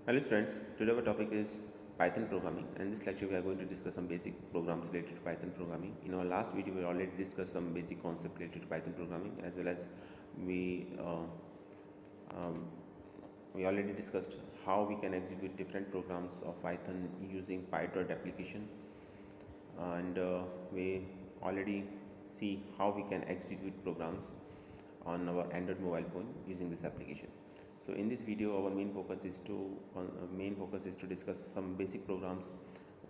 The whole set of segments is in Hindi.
Hello students, today our topic is Python programming, and in this lecture we are going to discuss some basic programs related to Python programming. In our last video we already discussed some basic concept related to Python programming, as well as we uh, um, we already discussed how we can execute different programs of Python using PyTorch application, and we already see how we can execute programs on our Android mobile phone using this application. So in this video our main focus is to discuss some basic programs.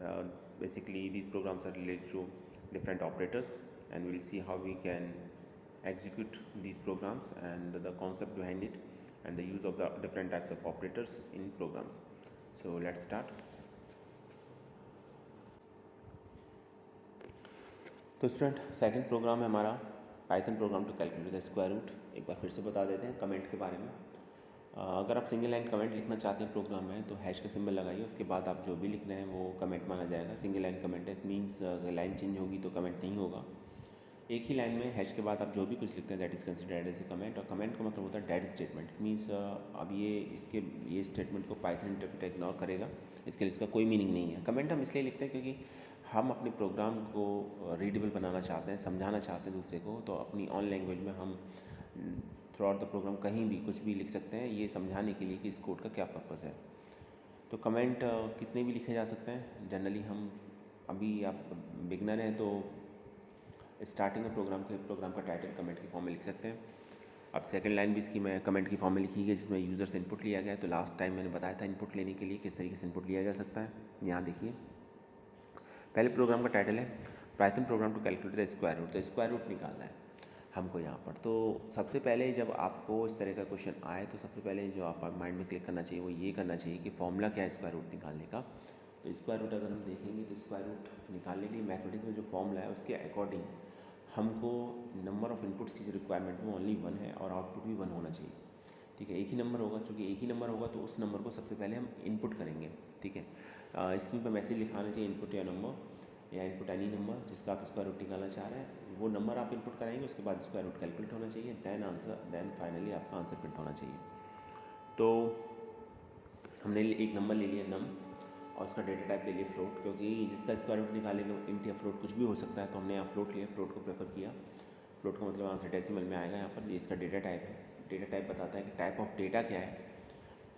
uh, Basically these programs are related to different operators, and we will see how we can execute these programs and the concept behind it and the use of the different types of operators in programs. So let's start. तो स्टूडेंट सेकंड प्रोग्राम है हमारा Python program to calculate the square root. एक बार फिर से बता देते हैं कमेंट के बारे में। अगर आप सिंगल लाइन कमेंट लिखना चाहते हैं प्रोग्राम में तो हैश का सिंबल लगाइए, उसके बाद आप जो भी लिख रहे हैं वो कमेंट माना जाएगा। सिंगल लाइन कमेंट है, मीन्स अगर लाइन चेंज होगी तो कमेंट नहीं होगा। एक ही लाइन में हैश के बाद आप जो भी कुछ लिखते हैं that is considered as a comment. और कमेंट का मतलब होता है डेड स्टेटमेंट, मीन्स अब ये स्टेटमेंट को पाइथन इंटरप्रेटर इग्नोर करेगा, इसके लिए इसका कोई मीनिंग नहीं है। कमेंट हम इसलिए लिखते हैं क्योंकि हम अपने प्रोग्राम को रीडेबल बनाना चाहते हैं, समझाना चाहते हैं दूसरे को, तो अपनी ऑन लैंग्वेज में हम थ्रू आउट द प्रोग्राम कहीं भी कुछ भी लिख सकते हैं, ये समझाने के लिए कि इस कोड का क्या पर्पज़ है। तो कमेंट कितने भी लिखे जा सकते हैं। जनरली हम अभी आप बिगनर हैं तो स्टार्टिंग में प्रोग्राम का टाइटल कमेंट की फॉर्म में लिख सकते हैं। अब सेकंड लाइन भी इसकी मैं कमेंट की फॉर्म में लिखी गई, जिसमें यूज़र से इनपुट लिया गया है। तो लास्ट टाइम मैंने बताया था इनपुट लेने के लिए किस तरीके से इनपुट लिया जा सकता है। यहाँ देखिए, पहले प्रोग्राम का टाइटल है Python program to calculate the square root. तो स्क्वायर रूट निकालना है हमको यहाँ पर। तो सबसे पहले जब आपको इस तरह का क्वेश्चन आए तो सबसे पहले जो आप माइंड में क्लिक करना चाहिए वो ये करना चाहिए कि फॉर्मूला क्या है स्क्वायर रूट निकालने का। तो स्क्वायर रूट अगर हम देखेंगे तो स्क्वायर रूट निकालने के लिए मैथमेटिक्स में जो फॉर्मूला है उसके अकॉर्डिंग हमको नंबर ऑफ़ इनपुट्स की जो रिक्वायरमेंट है वो ओनली 1 है और आउटपुट भी 1 होना चाहिए। ठीक है, एक ही नंबर होगा, चूँकि एक ही नंबर होगा तो उस नंबर को सबसे पहले हम इनपुट करेंगे। ठीक है, स्क्रीन पर मैसेज लिखाना चाहिए इनपुट या नंबर या इनपुट एनी नंबर जिसका आप स्क्वायर रूट निकालना चाह रहे हैं, वो नंबर आप इनपुट कराएंगे। उसके बाद स्क्वायर रूट कैलकुलेट होना चाहिए, देन फाइनली आपका आंसर प्रिंट होना चाहिए। तो हमने एक नंबर ले लिया नम और उसका डेटा टाइप ले लिया फ्लोट, क्योंकि जिसका स्क्वायर रूट निकालेंगे इंट या फ्लोट कुछ भी हो सकता है, तो हमने यहाँ फ्लोट लिया, फ्लोट को प्रेफर किया। फ्लोट का मतलब आंसर डेसिमल में आएगा। यहाँ पर ये इसका डेटा टाइप है। डेटा टाइप बताता है कि टाइप ऑफ डेटा क्या है।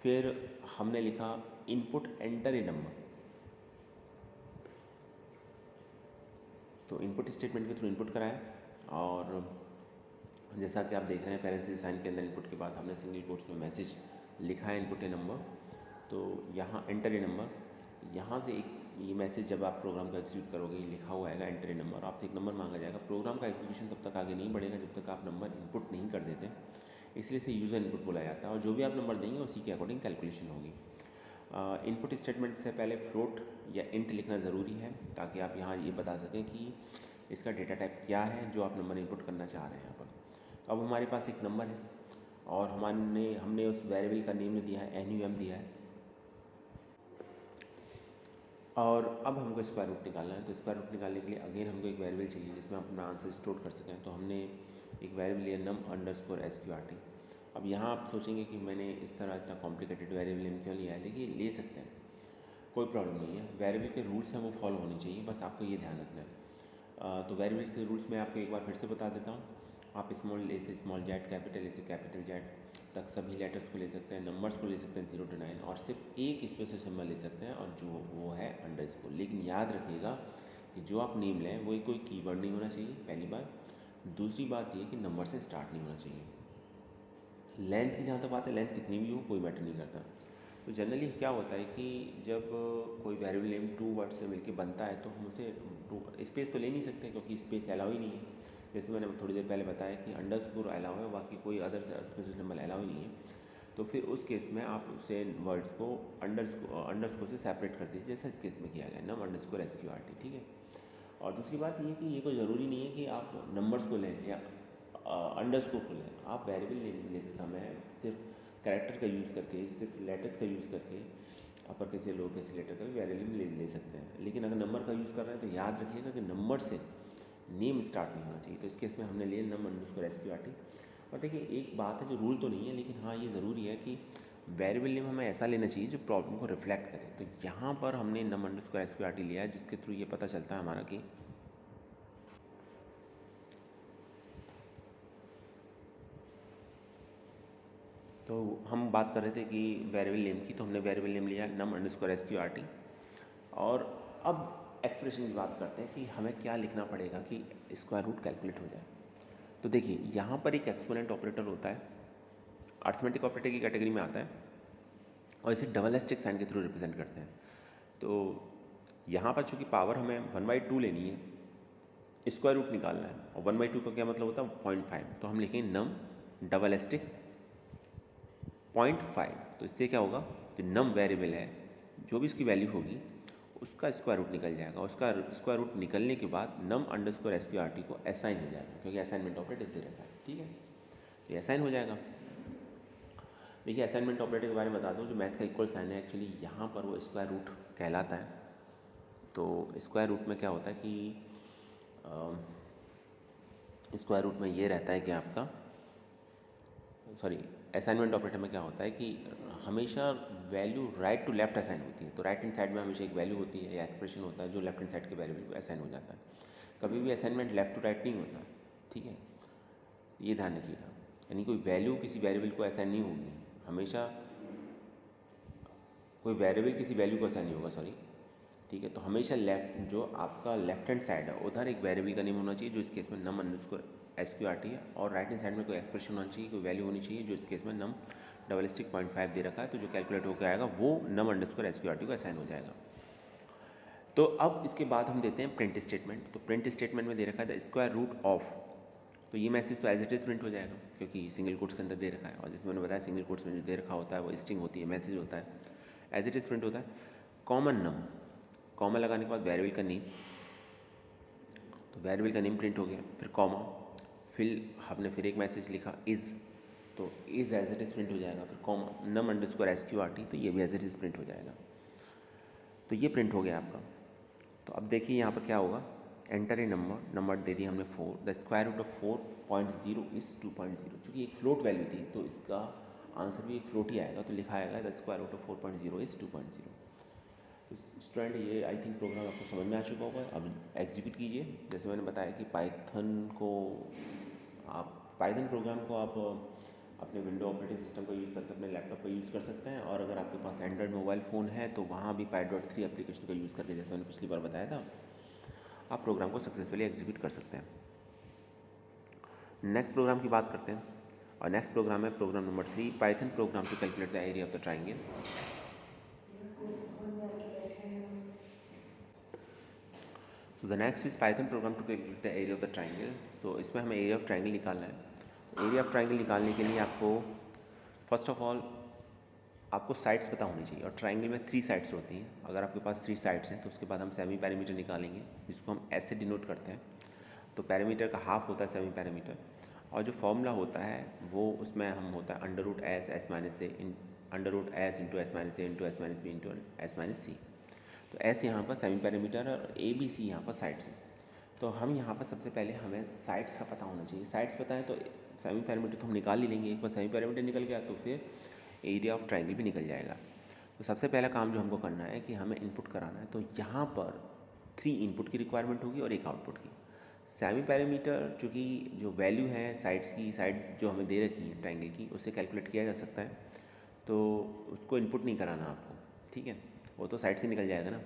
फिर हमने लिखा इनपुट एंटर ए नंबर। तो इनपुट स्टेटमेंट के थ्रू इनपुट कराया, और जैसा कि आप देख रहे हैं पैरेंथेसिस साइन के अंदर इनपुट के बाद हमने सिंगल कोट्स में मैसेज लिखा है इनपुट ए नंबर। तो यहाँ एंटर ए नंबर, यहाँ से एक ये मैसेज जब आप प्रोग्राम का एग्जीक्यूट करोगे लिखा हुआ आएगा एंटर ए नंबर, आपसे एक नंबर मांगा जाएगा। प्रोग्राम का एग्जीक्यूशन तब तक आगे नहीं बढ़ेगा जब तक आप नंबर इनपुट नहीं कर देते, इसलिए इसे यूज़र इनपुट बोला जाता है। और जो भी आप नंबर देंगे उसी के अकॉर्डिंग कैलकुलेशन होगी। इनपुट स्टेटमेंट से पहले फ्लोट या इंट लिखना ज़रूरी है ताकि आप यहाँ ये बता सकें कि इसका डेटा टाइप क्या है जो आप नंबर इनपुट करना चाह रहे हैं यहाँ पर। तो अब हमारे पास एक नंबर है और हमने उस वेरिएबल का नेम दिया है NUM दिया है, और अब हमको स्क्वायर रूट निकालना है। तो स्क्वायर रूट निकालने के लिए अगेन हमको एक वेरिएबल चाहिए जिसमें हम अपना आंसर स्टोर कर सकें। तो हमने एक वेरिएबल लिया num_sqrt। अब यहाँ आप सोचेंगे कि मैंने इस तरह इतना कॉम्प्लिकेटेड वेरिएबल नेम क्यों लिया है। देखिए, ले सकते हैं, कोई प्रॉब्लम नहीं है। वेरिएबल के रूल्स हैं वो फॉलो होने चाहिए, बस आपको ये ध्यान रखना है। तो वेरिएबल्स के रूल्स मैं आपको एक बार फिर से बता देता हूँ। आप स्मॉल ए से स्मॉल जेड, कैपिटल ए से कैपिटल जेड तक सभी लेटर्स को ले सकते हैं, नंबर्स को ले सकते हैं 0 to 9, और सिर्फ एक स्पेशल सिंबल ले सकते हैं और जो वो है अंडरस्कोर। लेकिन याद रखिएगा कि जो आप नेम लें वो कोई कीवर्ड नहीं होना चाहिए, पहली बात। दूसरी बात ये कि नंबर से स्टार्ट नहीं होना चाहिए। लेंथ की जहाँ तक बात है, लेंथ कितनी भी हो कोई मैटर नहीं करता। तो जनरली क्या होता है कि जब कोई वेरिएबल नेम 2 वर्ड से मिलके बनता है तो हम उसे स्पेस तो ले नहीं सकते क्योंकि स्पेस अलाउ ही नहीं है। जैसे मैंने थोड़ी देर पहले बताया कि अंडरस्कोर अलाउ है, बाकी कोई अदर स्पेशल सिंबल अलाउ ही नहीं है। तो फिर उस केस में आप उसे वर्ड्स को अंडरस्कोर से सेपरेट कर दीजिए, जैसा इस केस में किया गया num_sqrt। ठीक है। और दूसरी बात ये कि ये कोई ज़रूरी नहीं है कि आप नंबर्स को लें या अंडरस्कोर को लें। आप वेरिएबल लेते समय सिर्फ कैरेक्टर का यूज़ करके, सिर्फ लेटर्स का यूज़ करके upper case lower case letter का भी वेरिएबल ले सकते हैं। लेकिन अगर नंबर का यूज़ कर रहे हैं तो याद रखिएगा कि नंबर से नेम स्टार्ट नहीं होना चाहिए। तो इस केस में हमने लिए num_sqrt। और देखिए, एक बात है जो रूल तो नहीं है, लेकिन हाँ ये ज़रूरी है कि वेरिएबल नेम हमें ऐसा लेना चाहिए जो प्रॉब्लम को रिफ्लेक्ट करे। तो यहाँ पर हमने num अंडरस्कोर SQRT लिया है, जिसके थ्रू ये पता चलता है हमारा कि तो हम बात कर रहे थे कि वेरिएबल नेम की, तो हमने वेरिएबल नेम लिया num अंडरस्कोर SQRT। और अब एक्सप्रेशन की बात करते हैं कि हमें क्या लिखना पड़ेगा कि स्क्वायर रूट कैलकुलेट हो जाए। तो देखिए यहाँ पर एक एक्सपोनेंट ऑपरेटर होता है, अर्थमेटिक ऑपरेटर की कैटेगरी में आता है, और इसे डबल एस्टेरिस्क साइन के थ्रू रिप्रेजेंट करते हैं। तो यहाँ पर चूँकि पावर हमें 1/2 लेनी है, स्क्वायर रूट निकालना है, और 1/2 का क्या मतलब होता है 0.5, तो हम लिखेंगे नम डबल एस्टेरिस्क 0.5। तो इससे क्या होगा कि नम वेरिएबल है, जो भी इसकी वैल्यू होगी उसका स्क्वायर रूट निकल जाएगा। उसका स्क्वायर रूट निकलने के बाद num अंडरस्कोर SQRT को असाइन हो जाएगा, क्योंकि असाइनमेंट ऑपरेटर दे रखा है। ठीक है, ये असाइन हो जाएगा। देखिए असाइनमेंट ऑपरेटर के बारे में बता दूं, जो मैथ का इक्वल साइन है एक्चुअली यहाँ पर वो स्क्वायर रूट कहलाता है। तो स्क्वायर रूट में क्या होता है कि स्क्वायर रूट में ये रहता है कि आपका असाइनमेंट ऑपरेटर में क्या होता है कि हमेशा value right to left assign होती है। तो राइट हैंड साइड में हमेशा एक वैल्यू होती है या एक्सप्रेशन होता है जो लेफ्ट हैंड साइड के वेरिएबल को असाइन हो जाता है। कभी भी असाइनमेंट लेफ्ट टू राइट नहीं होता। ठीक है, ये ध्यान रखिएगा, यानी कोई वैल्यू किसी वेरिएबल को असाइन नहीं होगी, हमेशा कोई वेरिएबल किसी वैल्यू को असाइन नहीं होगा। ठीक है, तो हमेशा लेफ्ट जो आपका लेफ्ट हैंड साइड है उधर एक वेरिएबल का नेम होना चाहिए, जो इस केस में num अंडरस्कोर SQRT है, और राइट हैंड साइड में कोई एक्सप्रेशन होना चाहिए, कोई वैल्यू होनी चाहिए, जो इस केस में num डबल एस्टेरिस्क 0.5 दे रखा है। तो जो कैलकुलेट होकर आएगा वो num अंडरस्कोर SQRT को असाइन हो जाएगा। तो अब इसके बाद हम देते हैं प्रिंट स्टेटमेंट। तो प्रिंट स्टेटमेंट में दे रखा है द स्क्वायर रूट ऑफ, तो ये मैसेज तो एज इट इज़ प्रिंट हो जाएगा क्योंकि सिंगल कोट्स के अंदर दे रखा है, और जैसे मैंने बताया सिंगल कोट्स में जो दे रखा होता है वो स्ट्रिंग होती है, मैसेज होता है, एज इट इज़ प्रिंट होता है। कॉमन नम, कॉमा लगाने के बाद वेरिएबल का नेम, तो वेरिएबल का नेम प्रिंट हो गया, फिर कॉमा, फिर हमने फिर एक मैसेज लिखा इज़, तो is as it is print हो जाएगा, फिर कॉमा num अंडरस्कोर SQRT, तो ये भी एज इट इज़ प्रिंट हो जाएगा। तो ये प्रिंट हो गया आपका। तो अब देखिए यहाँ पर क्या होगा, एंटर ए नंबर दे दिया हमने 4, the square root of 4.0 is 2.0। चूँकि एक फ्लोट वैल्यू थी तो इसका आंसर भी एक फ्लोट ही आएगा, तो लिखा आएगा the square root of 4.0 is 2.0। Student ये आई थिंक प्रोग्राम आपको समझ में आ चुका होगा। अब एग्जीक्यूट कीजिए। जैसे मैंने बताया कि पाइथन प्रोग्राम को आप अपने विंडो ऑपरेटिंग सिस्टम को यूज़ करके अपने लैपटॉप का यूज़ कर सकते हैं, और अगर आपके पास एंड्रॉयड मोबाइल फ़ोन है तो वहाँ भी py.3 एप्लीकेशन का यूज़ करके, जैसे मैंने पिछली बार बताया था, आप प्रोग्राम को सक्सेसफुली एग्जीक्यूट कर सकते हैं। नेक्स्ट प्रोग्राम की बात करते हैं, और नेक्स्ट प्रोग्राम है program number 3, Python program to calculate the area of the triangle. So the next is Python program to calculate the area of the triangle. तो इसमें हमें एरिया ऑफ ट्राइंगल निकालना है। एरिया ऑफ ट्राइंगल निकालने के लिए आपको फर्स्ट ऑफ ऑल आपको साइड्स पता होनी चाहिए, और ट्राइंगल में 3 साइड्स होती हैं। अगर आपके पास 3 साइड्स हैं तो उसके बाद हम सेमी पैरामीटर निकालेंगे, जिसको हम ऐसे डिनोट करते हैं। तो पैरामीटर का हाफ होता है सेमी पैरामीटर, और जो फॉर्मूला होता है वो उसमें हम होता है under root s into s minus b into s minus c. तो एस यहाँ पर सेमी पैरामीटर और ए बी सी यहाँ पर साइड्स हैं। तो हम यहाँ पर सबसे पहले हमें साइड्स का पता होना चाहिए। साइड्स पता है तो सेमी पैरामीटर तो हम निकाल ही लेंगे। एक बार सेमी पैरामीटर निकल गया तो फिर एरिया ऑफ ट्राइंगल भी निकल जाएगा। तो सबसे पहला काम जो हमको करना है कि हमें इनपुट कराना है। तो यहाँ पर 3 इनपुट की रिक्वायरमेंट होगी और 1 आउटपुट की। सेमी पैरामीटर चूँकि जो वैल्यू है साइड्स की, साइड जो हमें दे रखी है ट्राइंगल की, उससे कैलकुलेट किया जा सकता है, तो उसको इनपुट नहीं कराना आपको। ठीक है, वो तो साइड से निकल जाएगा ना।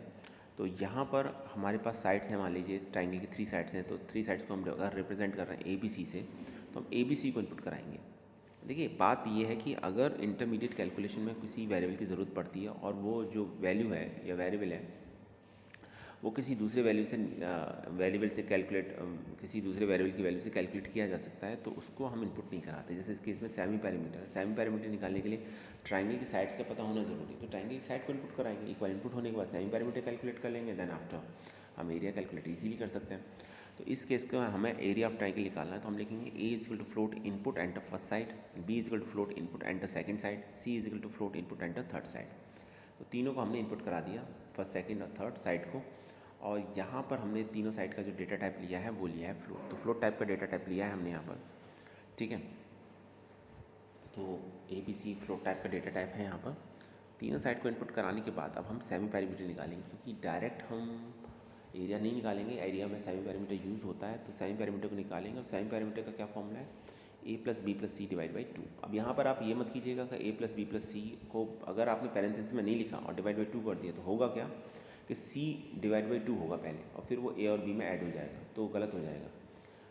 तो यहाँ पर हमारे पास साइड्स हैं, मान लीजिए ट्राइंगल की 3 साइड्स हैं, तो 3 साइड्स को हम अगर रिप्रेजेंट कर रहे हैं ABC से, तो हम ABC को इनपुट कराएंगे। देखिए बात ये है कि अगर इंटरमीडिएट कैलकुलेशन में किसी वेरिएबल की ज़रूरत पड़ती है और वो जो वैल्यू है या वेरिएबल है वो किसी दूसरे वैल्यू से किसी दूसरे वेरिएबल की वैल्यू से कैलकुलेट किया जा सकता है, तो उसको हम इनपुट नहीं कराते। जैसे इस केस में सेमी पैरामीटर निकालने के लिए ट्राइंगल की साइड्स का पता होना ज़रूरी है, तो ट्राइंगल की साइड को इनपुट कराएंगे। एक बार इनपुट होने के बाद सेमी पैरामीटर कैलकुलेट कर लेंगे, देन आफ्टर हम एरिया कैलकुलेट ईजीली कर सकते हैं। तो इस केस का हमें एरिया ऑफ ट्राइंगल निकालना है, तो हम लिखेंगे A is equal to float input enter first side, B is equal to float input enter second side, C is equal to float input enter third side. तो तीनों को हमने इनपुट करा दिया, फर्स्ट सेकंड और थर्ड साइड को, और यहाँ पर हमने तीनों साइड का जो डेटा टाइप लिया है वो लिया है फ्लोट। तो फ्लोट टाइप का डेटा टाइप लिया है हमने यहाँ पर। ठीक है, तो ABC फ्लोट टाइप का डेटा टाइप है यहाँ पर। तीनों साइड को इनपुट कराने के बाद अब हम सेमी पैरामीटर निकालेंगे, क्योंकि डायरेक्ट हम एरिया नहीं निकालेंगे, एरिया में सेमी पैरामीटर यूज़ होता है, तो सेमी पैरामीटर को निकालेंगे। और सेमी पैरामीटर का क्या फॉर्मूला है, a+b+c डिवाइड बाई 2। अब यहाँ पर आप ये मत कीजिएगा कि a+b+c को अगर आपने पैरेंथेसिस में नहीं लिखा और डिवाइड बाई 2 कर दिया तो होगा क्या कि c डिवाइड बाई 2 होगा पहले, और फिर वो a और b में ऐड हो जाएगा, तो गलत हो जाएगा।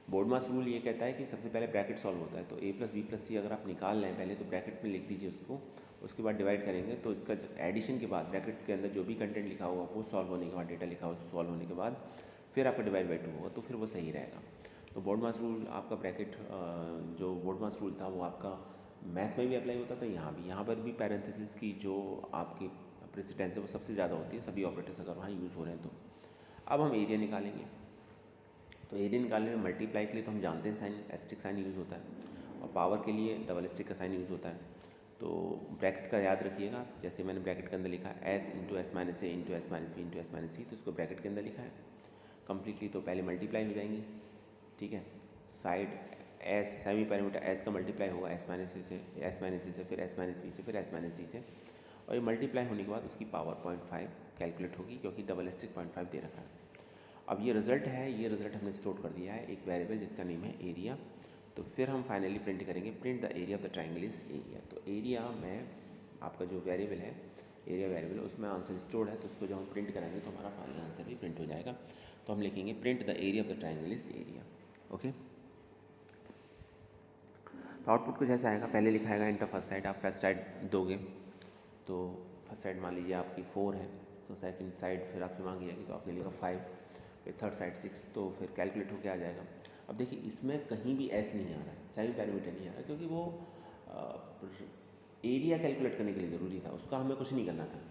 बोर्ड मास रूल ये कहता है कि सबसे पहले ब्रैकेट सॉल्व होता है, तो a+b+c अगर आप निकाल लें पहले तो ब्रैकेट में लिख दीजिए उसको, उसके बाद डिवाइड करेंगे, तो इसका एडिशन के बाद ब्रैकेट के अंदर जो भी कंटेंट लिखा होगा वो सॉल्व होने के बाद, डेटा लिखा हुआ सॉल्व होने के बाद फिर आपका डिवाइड बाई 2 होगा, तो फिर वो सही रहेगा। तो बोर्ड मास रूल आपका ब्रैकेट जो बोर्ड मास रूल था वो आपका मैथ में भी अप्लाई होता था, यहाँ पर भी पैरेंथेसिस की जो आपकी प्रेसिडेंस है वो सबसे ज़्यादा होती है, सभी ऑपरेटर्स अगर वहाँ यूज़ हो रहे हैं तो। अब हम एरिया निकालेंगे, तो एरिया निकालने में मल्टीप्लाई के लिए तो हम जानते हैं साइन एस्टिक साइन यूज़ होता है, और पावर के लिए डबल स्टिक का साइन यूज़ होता है। तो ब्रैकेट का याद रखिएगा, जैसे मैंने ब्रैकेट के अंदर लिखा है s into s minus a into s minus b into s minus c, तो इसको ब्रैकेट के अंदर लिखा है कम्प्लीटली। तो पहले मल्टीप्लाई हो जाएंगी, ठीक है, side S semi parameter S का मल्टीप्लाई होगा एस माइनस ए से, एस माइनस सी से, फिर एस माइनस बी से, फिर एस माइनस सी से, और ये मल्टीप्लाई होने के बाद उसकी पावर 0.5 कैलकुलेट होगी, क्योंकि डबल स्टिक 0.5 दे रखा है। अब ये रिज़ल्ट है, ये रिज़ल्ट हमने स्टोर कर दिया है एक वेरिएबल जिसका नेम है एरिया। तो फिर हम फाइनली प्रिंट करेंगे, print the area of the triangle is area. तो एरिया में आपका जो वेरिएबल है, एरिया वेरिएबल, उसमें आंसर स्टोर्ड है, तो उसको जब हम प्रिंट कराएंगे तो हमारा फाइनल आंसर भी प्रिंट हो जाएगा। तो हम लिखेंगे print the area of the triangle is area. Okay, तो आउटपुट कुछ ऐसा आएगा, पहले लिखाएगा इंटर फर्स्ट साइड, आप फर्स्ट साइड दोगे तो फर्स्ट साइड मान लीजिए आपकी 4 है, तो सेकंड साइड फिर आपसे मांगी जाएगी, तो आपने लिखा 5, फिर थर्ड साइड 6, तो फिर कैलकुलेट होकर आ जाएगा। अब देखिए इसमें कहीं भी एस नहीं आ रहा है, सेमी पैरामीटर नहीं आ रहा, क्योंकि वो एरिया कैलकुलेट करने के लिए ज़रूरी था, उसका हमें कुछ नहीं करना था,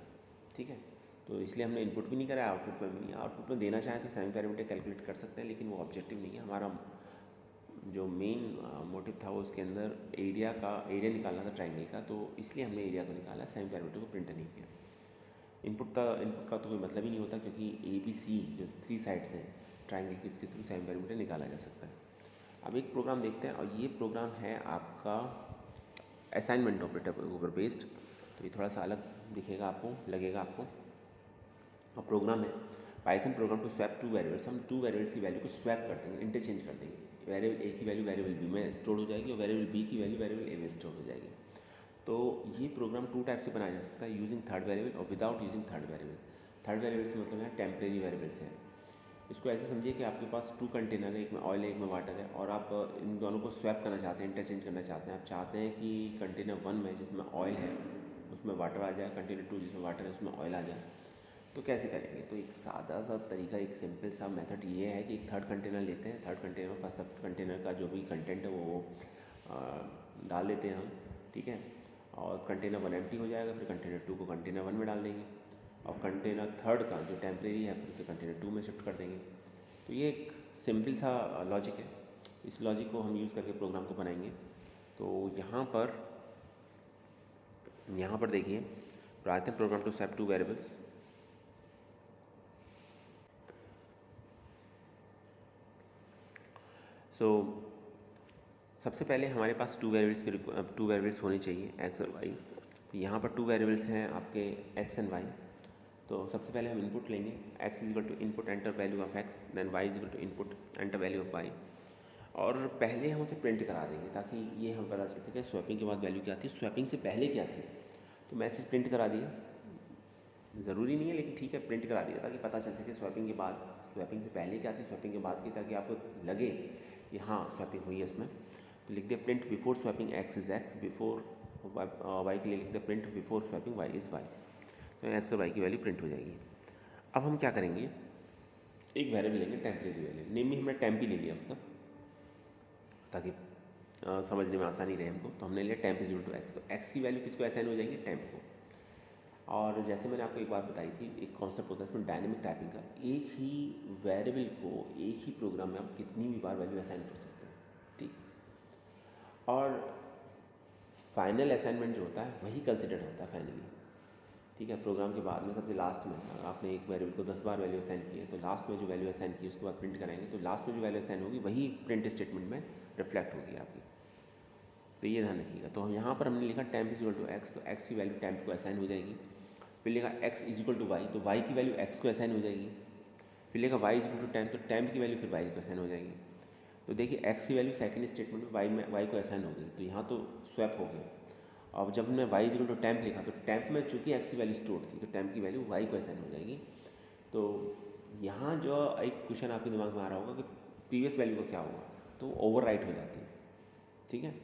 ठीक है। तो इसलिए हमने इनपुट भी नहीं करा, आउटपुट में भी नहीं। आउटपुट में देना चाहें तो सेमी पैरामीटर कैलकुलेट कर सकते हैं, लेकिन वो ऑब्जेक्टिव नहीं है हमारा। जो मेन मोटिव था वो उसके अंदर एरिया निकालना था ट्राइंगल का, तो इसलिए हमने एरिया को निकाला, सेमी पैरामीटर को प्रिंट नहीं किया। इनपुट का तो कोई मतलब ही नहीं होता, क्योंकि ABC जो 3 साइड्स हैं ट्राइंगल की, इसके थ्रू सेमी पैरामीटर निकाला जा सकता है। अब एक प्रोग्राम देखते हैं, और ये प्रोग्राम है आपका असाइनमेंट ऑपरेटर के ऊपर बेस्ड, तो ये थोड़ा सा अलग दिखेगा आपको, लगेगा आपको। और प्रोग्राम है Python program to swap 2 variables. हम 2 वेरिएबल्स की वैल्यू को स्वैप कर देंगे, इंटरचेंज कर देंगे। वेरिएबल ए की वैल्यू वेरिएबल बी में स्टोर हो जाएगी, और वेरिएबल बी की वैल्यू वेरिएबल ए में स्टोर हो जाएगी। तो ये प्रोग्राम 2 टाइप से बनाया जा सकता है, यूजिंग थर्ड वेरिएबल और without using third variable. Third variable से मतलब यहाँ टेम्परेरी वेरिएबल्स हैं। इसको ऐसे समझिए कि आपके पास 2 कंटेनर है, एक में ऑयल है, एक में वाटर है, और आप इन दोनों को स्वैप करना चाहते हैं, इंटरचेंज करना चाहते हैं। आप चाहते हैं कि कंटेनर 1 में जिसमें ऑयल है उसमें वाटर आ जाए, कंटेनर 2 जिसमें वाटर है उसमें ऑयल आ जाए। तो कैसे करेंगे, तो एक सादा सा तरीका, एक सिंपल सा मेथड ये है कि एक थर्ड कंटेनर लेते हैं, थर्ड कंटेनर में फर्स्ट कंटेनर का जो भी कंटेंट है वो डाल देते हैं हम, ठीक है। और कंटेनर 1 एम्प्टी हो जाएगा, फिर कंटेनर 2 को कंटेनर 1 में डाल देंगे, और कंटेनर थर्ड का जो टेम्परेरी है फिर उसे कंटेनर 2 में शिफ्ट कर देंगे। तो ये एक सिंपल सा लॉजिक है, इस लॉजिक को हम यूज़ करके प्रोग्राम को बनाएंगे। तो यहाँ पर देखिए, Python program to swap 2 variables. सबसे पहले हमारे पास 2 वेरिएबल्स होने चाहिए, एक्स और वाई। तो यहाँ पर 2 वेरिएबल्स हैं आपके एक्स एंड वाई। तो सबसे पहले हम इनपुट लेंगे, x is equal to input enter value of x, then y is equal to input enter value of y। और पहले हम उसे प्रिंट करा देंगे ताकि ये हम पता चल सके स्वैपिंग के बाद वैल्यू क्या थी, स्वैपिंग से पहले क्या थी। तो मैसेज प्रिंट करा दिया, ज़रूरी नहीं है लेकिन ठीक है, प्रिंट करा दिया ताकि पता चल सके स्वैपिंग के बाद, स्वैपिंग से पहले क्या थी, स्वैपिंग के बाद की, ताकि आपको लगे कि हाँ स्वैपिंग हुई है इसमें। तो लिख दिया print before swapping x is x, before y के लिए लिख दिया print before swapping y is y। तो एक्स और वाई की वैल्यू प्रिंट हो जाएगी। अब हम क्या करेंगे, एक वेरिएबल लेंगे टेम्परेरी वेरिएबल, नेम भी हमने टेम्प ही ले लिया उसका ताकि समझने में आसानी रहे हमको। तो हमने लिया temp is equal to x, तो एक्स की वैल्यू किसको असाइन हो जाएगी, टेम्प को। और जैसे मैंने आपको एक बात बताई थी, एक कॉन्सेप्ट होता है इसमें डायनेमिक टाइपिंग का, एक ही वेरिएबल को एक ही प्रोग्राम में आप कितनी भी बार वैल्यू असाइन कर सकते हैं, ठीक। और फाइनल असाइनमेंट जो होता है वही कंसिडर होता है फाइनली, ठीक है। प्रोग्राम के बाद में सबसे लास्ट में आपने एक वेरिएबल को 10 बार वैल्यू असाइन की है, तो लास्ट में जो वैल्यू असाइन की उसके बाद प्रिंट कराएंगे, तो लास्ट में जो वैल्यू असाइन होगी वही प्रिंट स्टेटमेंट में रिफ्लेक्ट होगी आपकी। तो ये ध्यान रखिएगा। तो हम यहाँ पर हमने लिखा temp is equal to x, तो एक्स की वैल्यू टेम्प को असाइन हो जाएगी। फिर लिखा x is equal to y, तो वाई की वैल्यू एक्स को असाइन हो जाएगी। फिर लिखा y is equal to temp, तो टेम्प की वैल्यू फिर वाई को असाइन हो जाएगी। तो देखिए एक्स की वैल्यू सेकंड स्टेटमेंट में वाई को असाइन हो गई, तो यहाँ तो स्वैप हो गया। अब जब हमने y is equal to temp लिखा, तो टेम्प में चूँकि एक्स की वैल्यू स्टोर थी, तो टेम्प की वैल्यू वाई को असाइन हो जाएगी। तो यहाँ जो एक क्वेश्चन आपके दिमाग में आ रहा होगा कि प्रीवियस वैल्यू का क्या होगा, तो ओवर राइट हो जाती है। ठीक है,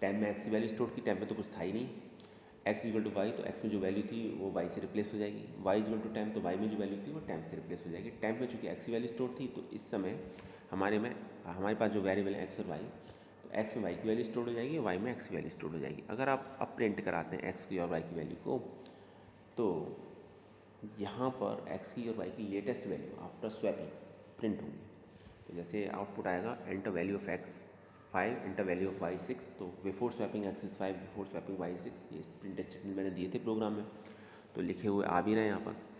टेम्प में एक्स की वैल्यू स्टोर की, टेम्प में तो कुछ था ही नहीं। एक्स इक्वल टू वाई, तो एक्स में जो वैल्यू थी वो वाई से रिप्लेस हो जाएगी। वाई इक्वल टू टेम्प, तो वाई में जो वैल्यू थी वो टेम्प से रिप्लेस हो जाएगी। टेम्प में चूँकि एक्स की वैल्यू स्टोर थी, तो इस समय हमारे पास जो वेरिएबल है एक्स और वाई, तो एक्स में वाई की वैल्यू स्टोर हो जाएगी और वाई में एक्स की वैल्यू स्टोर हो जाएगी। अगर आप अब प्रिंट कराते हैं एक्स की और वाई की वैल्यू को, तो यहाँ पर एक्स की और वाई की latest value after swapping print होंगी। तो जैसे आउटपुट आएगा enter value of x 5, enter value of y 6, तो before swapping x is 5, before swapping y 6, ये प्रिंट स्टेटमेंट मैंने दिए थे प्रोग्राम में, तो लिखे हुए आ भी रहे हैं यहाँ पर।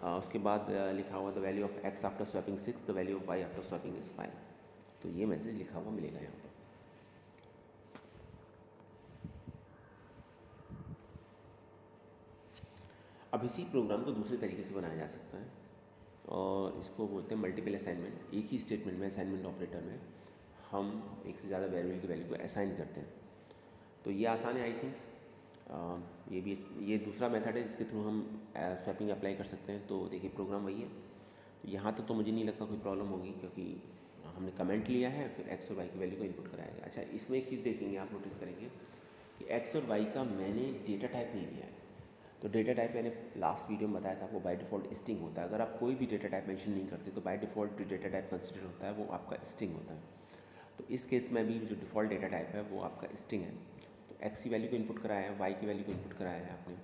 उसके बाद लिखा हुआ the value of x after swapping 6, the value of Y after swapping is 5, तो ये मैसेज लिखा हुआ मिलेगा यहाँ पर। अब इसी प्रोग्राम को दूसरे तरीके से बनाया जा सकता है, और इसको बोलते हैं मल्टीपल असाइनमेंट। एक ही स्टेटमेंट में, असाइनमेंट ऑपरेटर में हम एक से ज़्यादा वेरिएबल की वैल्यू को असाइन करते हैं। तो ये आसान है आई थिंक। ये दूसरा मेथड है जिसके थ्रू हम स्वैपिंग अप्लाई कर सकते हैं। तो देखिए प्रोग्राम वही है। तो यहाँ तक तो मुझे नहीं लगता कोई प्रॉब्लम होगी, क्योंकि हमने कमेंट लिया है, फिर एक्स और वाई की वैल्यू को इनपुट कराया गया। अच्छा, इसमें एक चीज़ देखेंगे, आप नोटिस करेंगे कि एक्स और वाई का मैंने डेटा टाइप नहीं लिया है। तो डेटा टाइप मैंने लास्ट वीडियो में बताया था, वो बाय डिफ़ॉल्ट स्ट्रिंग होता है। अगर आप कोई भी डेटा टाइप मेंशन नहीं करते, तो बाय डिफ़ॉल्ट जो डेटा टाइप कंसिडर होता है वो आपका स्ट्रिंग होता है। तो इस केस में भी जो डिफ़ॉल्ट डेटा टाइप है वो आपका स्ट्रिंग है। तो एक्स की वैल्यू को इनपुट कराया है, वाई की वैल्यू को इनपुट कराया है आपने,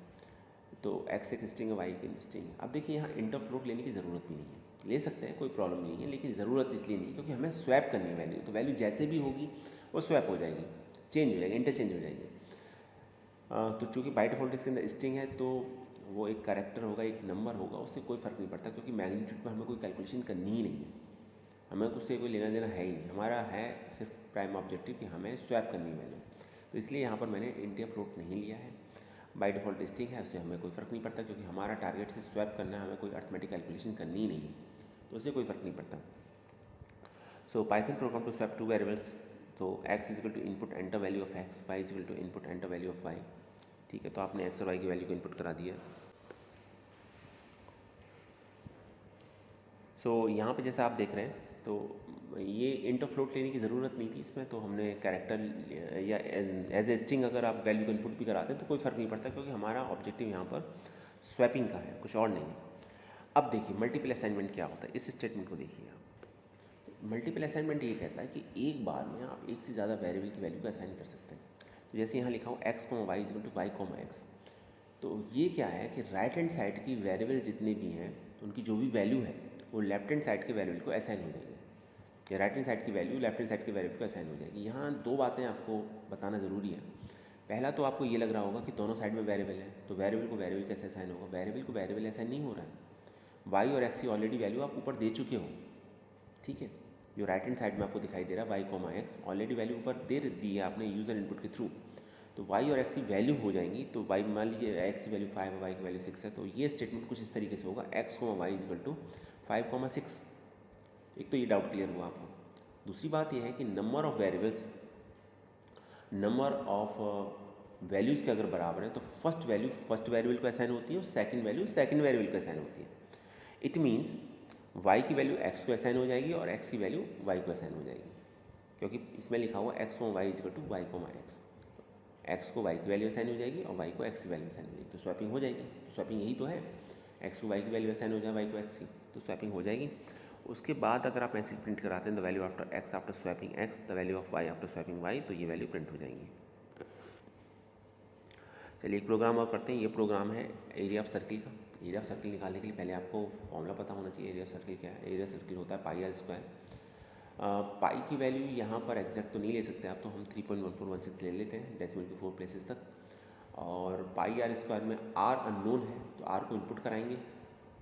तो एक्स एक स्ट्रिंग है, वाई की स्ट्रिंग है। अब देखिए यहाँ इंटर फ्लोट लेने की ज़रूरत भी नहीं है, ले सकते हैं, कोई प्रॉब्लम नहीं है, लेकिन ज़रूरत इसलिए नहीं क्योंकि हमें स्वैप करनी है वैल्यू। तो वैल्यू जैसे भी होगी वो स्वैप हो जाएगी, चेंज हो जाएगी, इंटरचेंज हो जाएगी। तो चूँकि बाय डिफ़ॉल्ट इसके अंदर स्ट्रिंग है, तो वो एक कैरेक्टर होगा, एक नंबर होगा, उससे कोई फ़र्क नहीं पड़ता, क्योंकि मैग्नीट्यूड पर हमें कोई कैलकुलेशन करनी ही नहीं है, हमें उससे कोई लेना देना है ही नहीं। हमारा है सिर्फ प्राइम ऑब्जेक्टिव कि हमें स्वैप करनी है वैल्यू। तो इसलिए यहाँ पर मैंने इंट फ्लोट नहीं लिया है, बाय डिफ़ॉल्ट स्ट्रिंग है, उससे हमें कोई फ़र्क नहीं पड़ता, क्योंकि हमारा टारगेट से स्वैप करना है, हमें कोई अर्थमेटिक कैलकुलेशन करनी ही नहीं है, तो उससे कोई फ़र्क नहीं पड़ता। So Python program to swap two variables, तो x is equal to input enter value of x, y is equal to input enter value of y. ठीक है, तो आपने एक्स और वाई की वैल्यू को इनपुट करा दिया। सो यहाँ पे जैसा आप देख रहे हैं, तो ये इंटर फ्लोट लेने की ज़रूरत नहीं थी इसमें, तो हमने कैरेक्टर या एज ए स्ट्रिंग अगर आप वैल्यू को इनपुट भी कराते हैं तो कोई फ़र्क नहीं पड़ता, क्योंकि हमारा ऑब्जेक्टिव यहाँ पर स्वैपिंग का है, कुछ और नहीं है। अब देखिए मल्टीपल असाइनमेंट क्या होता है, इस स्टेटमेंट को देखिए आप। मल्टीपल असाइनमेंट ये कहता है कि एक बार में आप एक से ज़्यादा वेरिएबल की वैल्यू को असाइन कर सकते हैं। तो जैसे यहाँ लिखा हो x comma y equal to y comma x, तो ये क्या है कि राइट हैंड साइड की वेरिएबल जितने भी हैं उनकी जो भी वैल्यू है वो लेफ्ट हैंड साइड के वेरिएबल को असाइन हो जाएगी, या राइट हैंड साइड की वैल्यू लेफ्ट हैंड साइड के वेरिएबल को असाइन हो जाएगी। यहाँ दो बातें आपको बताना ज़रूरी है। पहला तो आपको ये लग रहा होगा कि दोनों साइड में वेरिएबल है, तो वेरिएबल को वेरिएबल कैसे असाइन होगा? वेरिएबल को वेरिएबल असाइन नहीं हो रहा है। वाई और एक्स की ऑलरेडी वैल्यू आप ऊपर दे चुके हो, ठीक है। जो राइट हैंड साइड में आपको दिखाई दे रहा है y comma x, already value ऊपर दे दी है आपने यूज़र इनपुट के थ्रू, तो वाई और एक्स की वैल्यू हो जाएंगी। तो वाई मान लीजिए एक्स की वैल्यू 5 है, वाई की वैल्यू 6 है, तो ये स्टेटमेंट कुछ इस तरीके से होगा, x comma y equal to 5,6। एक तो ये डाउट क्लियर हुआ आपको। दूसरी बात ये है कि number of variables, number of values के अगर बराबर है तो फर्स्ट वैल्यू फर्स्ट वेरिएबल को असाइन होती है और सेकंड वैल्यू सेकंड वेरिएबल को असाइन होती है। इट मीन्स वाई की वैल्यू एक्स को असाइन हो जाएगी और एक्स की वैल्यू वाई को असाइन हो जाएगी, क्योंकि इसमें लिखा हुआ x comma y equal to y comma x. X को वाई की वैल्यू असाइन हो जाएगी और वाई को एक्स की वैल्यू असाइन हो जाएगी, तो स्वैपिंग हो जाएगी। तो स्वैपिंग यही तो है, एक्स को वाई की वैल्यू असाइन हो जाए, वाई को एक्स की, तो स्वैपिंग हो जाएगी। उसके बाद अगर आप मैसेज प्रिंट कराते हैं the value after X after swapping X, the value of Y after swapping Y, तो ये वैल्यू प्रिंट हो जाएंगी। चलिए एक प्रोग्राम और करते हैं। ये प्रोग्राम है एरिया ऑफ सर्किल का। एरिया ऑफ सर्किल निकालने के लिए पहले आपको फॉर्मूला पता होना चाहिए। एरिया ऑफ सर्किल क्या है? एरिया सर्किल होता है पाई आर स्क्वायर। पाई की वैल्यू यहाँ पर एग्जैक्ट तो नहीं ले सकते आप, तो हम 3.1416 ले लेते हैं डेसिमल के 4 प्लेसेस तक। और पाई आर स्क्वायर में आर अननोन है, तो आर को इनपुट कराएंगे,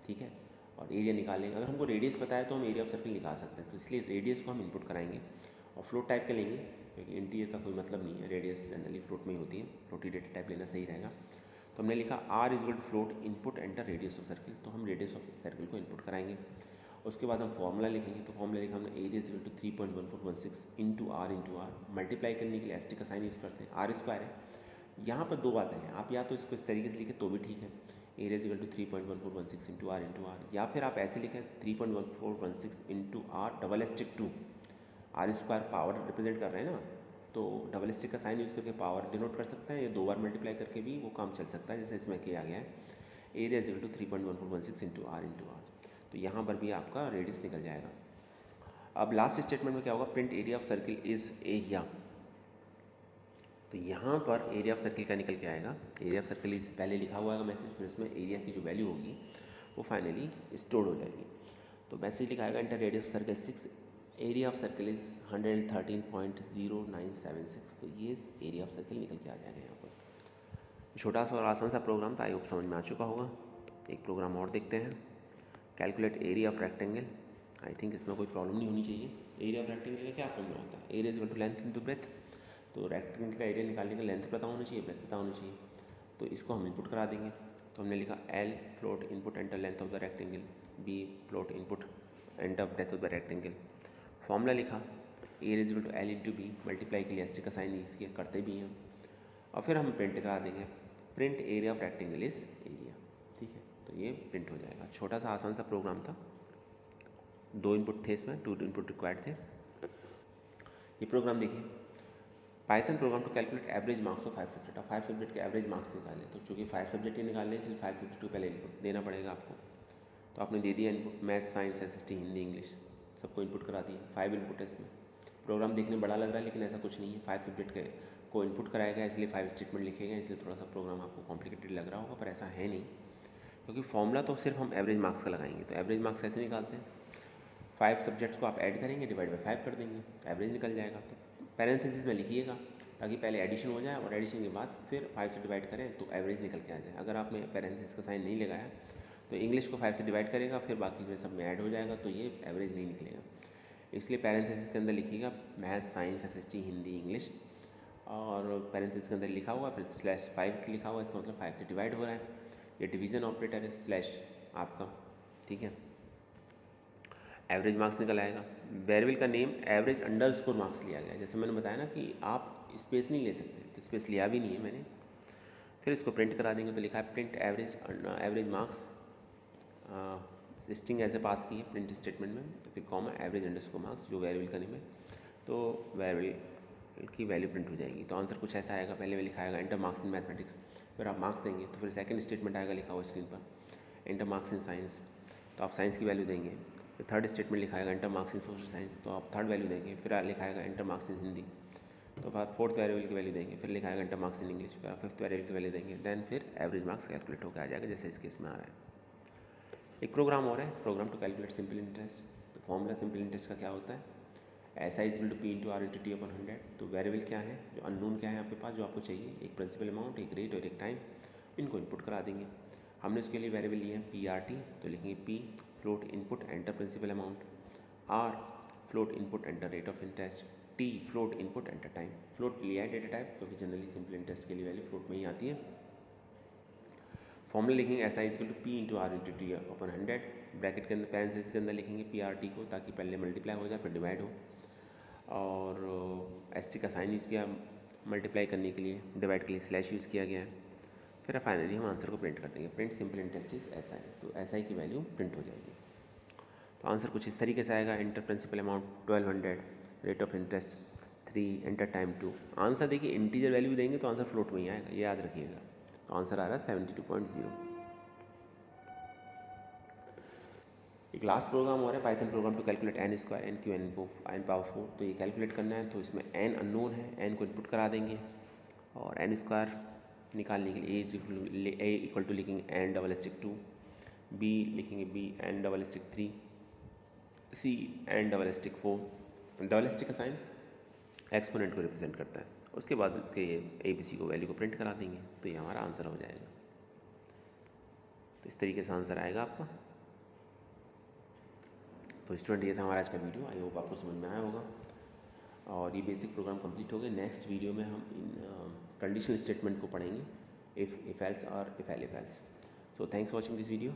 ठीक है, और एरिया निकालेंगे। अगर हमको रेडियस पता है तो हम एरिया ऑफ सर्किल निकाल सकते हैं, तो इसलिए रेडियस को हम इनपुट कराएंगे और फ्लोट टाइप के लेंगे क्योंकि इंटीरियर का कोई मतलब नहीं है, रेडियस जनरली फ्लोट में ही होती है, फ्लोटी डेटा टाइप लेना सही रहेगा। तो हमने लिखा R is equal to float input enter radius of circle, तो हम रेडियस ऑफ सर्किल को इनपुट कराएंगे। उसके बाद हम फॉर्मूला लिखेंगे, तो फॉर्मूला लिखा हमने area is equal to 3.1416 into R multiply करने के लिए एस टी का साइन यूज़ करते हैं, आर स्क्वायर है। यहाँ पर दो बातें हैं, आप या तो इसको इस तरीके से लिखें तो भी ठीक है, area is equal to 3.1416 into R, या फिर आप ऐसे लिखें 3.1416 into R double stick 2, R square power represent कर रहे हैं ना, तो डबल स्टिक का साइन यूज़ करके पावर डिनोट कर सकते हैं, या दो बार मल्टीप्लाई करके भी वो काम चल सकता है, जैसे इसमें किया गया है। Area is equal to 3.1416 into R, तो यहाँ पर भी आपका रेडियस निकल जाएगा। अब लास्ट स्टेटमेंट में क्या होगा, print area of circle is area, तो यहाँ पर एरिया ऑफ सर्किल का निकल के आएगा, एरिया ऑफ सर्किल इस पहले लिखा हुआ है मैसेज, फिर उसमें एरिया की जो वैल्यू होगी वो फाइनली स्टोर हो जाएगी। तो मैसेज लिखा आएगा inter radius of circle 6, area of circle is 113.0976, तो ये एरिया ऑफ सर्किल निकल के आ जाएगा यहाँ पर। छोटा सा और आसान सा प्रोग्राम था, आई होप समझ में आ चुका होगा। एक प्रोग्राम और देखते हैं, calculate area of rectangle. I think इसमें कोई प्रॉब्लम नहीं होनी चाहिए। एरिया ऑफ रेक्टेंगल का क्या फॉर्मूला होता है, area is equal to length into breadth, तो रेक्टेंगल का एरिया निकालने का लेंथ पता होना चाहिए, ब्रेथ पता होना चाहिए, तो इसको हम इनपुट करा देंगे। तो हमने लिखा l float input enter length of the rectangle, b float input enter breadth of the rectangle. Formula लिखा area is equal to l into b, multiply के लिए एस टी का साइन यूज़ किया, करते भी हैं, और फिर हम प्रिंट करा देंगे, print area of rectangle is area. ठीक है, तो ये प्रिंट हो जाएगा। छोटा सा आसान सा प्रोग्राम था, 2 इनपुट थे इसमें, 2 इनपुट रिक्वायर्ड थे। ये प्रोग्राम देखिए, Python program to calculate average marks of 5 subject. आप 5 सब्जेक्ट के एवरेज मार्क्स निकालें, तो चूँकि 5 सब्जेक्ट ही निकालने इसलिए 5 सब्जेक्ट को पहले इनपुट देना पड़ेगा आपको। तो आपने दे दिया input, math, science, SST, Hindi, English, सबको इनपुट करा दिया। 5 इनपुट है इसमें। प्रोग्राम देखने में बड़ा लग रहा है, लेकिन ऐसा कुछ नहीं है। 5 सब्जेक्ट के को इनपुट कराया गया, इसलिए 5 स्टेटमेंट लिखे गए, इसलिए थोड़ा सा प्रोग्राम आपको कॉम्प्लिकेटेड लग रहा होगा, पर ऐसा है नहीं, क्योंकि फॉर्मूला तो सिर्फ हम एवरेज मार्क्स का लगाएंगे। तो एवरेज मार्क्स ऐसे निकालते हैं, 5 सब्जेक्ट्स को आप ऐड करेंगे, डिवाइड बाई 5 कर देंगे, एवरेज निकल जाएगा। तो पैरेंथेसिस में लिखिएगा, ताकि पहले एडिशन हो जाए और एडिशन के बाद फिर 5 से डिवाइड करें तो एवरेज निकल के आ जाए। अगर आपने पैरेंथेसिस का साइन नहीं लगाया तो इंग्लिश को 5 से डिवाइड करेगा, फिर बाकी में सब में ऐड हो जाएगा, तो ये एवरेज नहीं निकलेगा। इसलिए पैरेंथेसिस के अंदर लिखिएगा math, science, SST, Hindi, English, और पैरेंथेसिस के अंदर लिखा हुआ फिर /5 लिखा हुआ, इसका मतलब 5 से डिवाइड हो रहा है। ये डिवीज़न ऑपरेटर है, स्लैश आपका, ठीक है। एवरेज मार्क्स निकल आएगा। वेरिएबल का नेम एवरेज अंडरस्कोर मार्क्स लिया गया है। जैसे मैंने बताया ना कि आप स्पेस नहीं ले सकते, तो स्पेस लिया भी नहीं है मैंने। फिर इसको प्रिंट करा देंगे, तो लिखा है प्रिंट एवरेज मार्क्स, स्ट्रिंग ऐसे पास की है प्रिंट स्टेटमेंट में, तो फिर कॉमा एवरेज अंडरस्कोर मार्क्स, जो वेरिएबल का नेम है, तो वेरिएबल की वैल्यू प्रिंट हो जाएगी। तो आंसर कुछ ऐसा आएगा, पहले में लिखा आएगा एंटर मार्क्स इन मैथमेटिक्स, फिर आप मार्क्स देंगे, तो फिर सेकंड स्टेटमेंट आएगा लिखा हुआ स्क्रीन पर एंटर मार्क्स इन साइंस, तो आप साइंस की वैल्यू देंगे। फिर थर्ड स्टेटमेंट लिखाएगा enter marks in social science, तो आप थर्ड वैल्यू देंगे। फिर लिखाएगा एंटर मार्क्स इन हिंदी, तो आप फोर्थ वेरिएबल की वैल्यू देंगे। फिर लिखाएगा एंटर मार्क्स इन इंग्लिश, फिर आप फिफ्थ वेरिएबल की वैल्यू देंगे। देन फिर एवरेज मार्क्स कैलकुलेट होकर आ जाएगा, जैसे इस केस में आ रहा है। एक प्रोग्राम और है, program to calculate simple interest. तो फॉर्मूला सिंपल इंटरेस्ट का क्या होता है, SI is equal to P into R into T upon 100। तो वेरिएबल क्या है, जो अननोन क्या है आपके पास, जो आपको चाहिए, एक प्रिंसिपल अमाउंट, एक रेट और एक टाइम, इनको इनपुट करा देंगे। हमने उसके लिए वेरिएबल लिए हैं PRT, तो लिखेंगे P float input enter principal amount, R float input enter rate of interest, T float input enter time. Float लिया है डेटा टाइप, क्योंकि जनरली सिंपल इंटरेस्ट के लिए वैल्यू फ्लोट में ही आती है। फॉर्मूला लिखेंगे SI is equal to P into R into T upon 100, bracket के अंदर पैरेंथेसिस के अंदर लिखेंगे PRT को, ताकि पहले मल्टीप्लाई हो जाए फिर डिवाइड हो, और ST का साइन यूज़ किया मल्टीप्लाई करने के लिए, डिवाइड के लिए स्लैश यूज़ किया गया है। फिर फाइनली हम आंसर को प्रिंट कर देंगे, print simple interest is SI, तो SI की वैल्यू प्रिंट हो जाएगी। तो आंसर कुछ इस तरीके से आएगा, enter principal amount 1200, rate of interest 3, enter time 2। Answer देखिए इंटीजर वैल्यू देंगे तो आंसर फ्लोट में ही आएगा, ये याद रखिएगा। तो आंसर आ रहा है 72.0। एक लास्ट प्रोग्राम और है, Python program to calculate n square n cube n power 4। तो ये कैलकुलेट करना है, तो इसमें n अननोन है, n को इनपुट करा देंगे, और n स्क्वायर निकालने के लिए a इक्वल टू लिखेंगे n डबल स्टिक 2, b लिखेंगे b n double stick 3, c n double stick 4। Double stick का साइन एक्सपोनेंट को रिप्रेजेंट करता है। उसके बाद इसके ABC को वैल्यू को प्रिंट करा देंगे, तो ये हमारा आंसर हो जाएगा। तो इस तरीके से आंसर आएगा आपका। तो स्टूडेंट, ये था हमारा आज का वीडियो, आई होप आपको समझ में आया होगा। और ये बेसिक प्रोग्राम कंप्लीट हो गए। नेक्स्ट वीडियो में हम इन कंडीशनल स्टेटमेंट को पढ़ेंगे, इफ़ एल्स और if else. So thanks for watching this video.